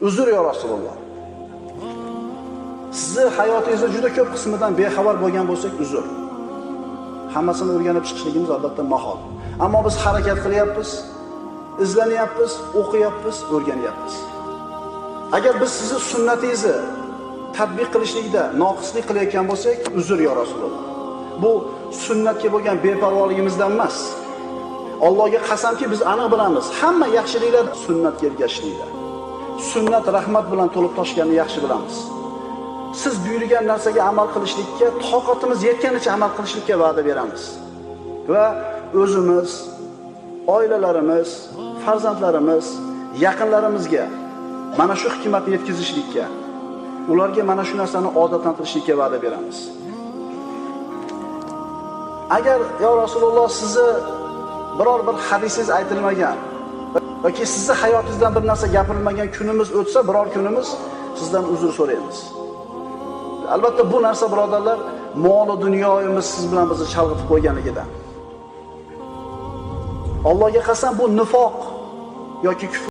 Uzr ya Rasululloh. Sizni hayotingizda juda ko'p qismidan bexabar bo'lgan bo'lsak, uzr. Hammasini o'rganib chiqishligimiz albatta mahol. Ammo biz harakat qilyapmiz, izlanyapmiz, o'qiyapmiz, o'rganyapmiz. Agar biz sizni sunnatingizni tatbiq qilishlikda noqislik qilayotgan bo'lsak, uzr ya Rasululloh. Bu sunnatga bo'lgan beparvoligimizdan emas. Allohga qasamki, biz aniq bilamiz, hamma yaxshiliklar sunnatga ergashishlikdir. Sunnat rahmat bilan to'lib toshganini yaxshi bilamiz. Siz buyurgan narsaga amal qilishlikka, toqatimiz yetganicha amal qilishlikka va'da beramiz. Va o'zimiz, oilalarimiz, farzandlarimiz, yaqinlarimizga mana shu hikmatni yetkazishlikka, ularga mana shu narsani odatlantirishlikka va'da beramiz. Agar yo Rasululloh sizni biror bir hadisingiz aytilmagan yoki sizni hayotingizdan bir narsa gapirilmagan kunimiz o'tsa, biror kunimiz sizdan uzr so'raymiz. Albatta bu narsa birodarlar, mol dunyoyimiz siz bilan bizni chalg'itib qo'yganligidan. Allohga qasam bu nifoq yoki kufr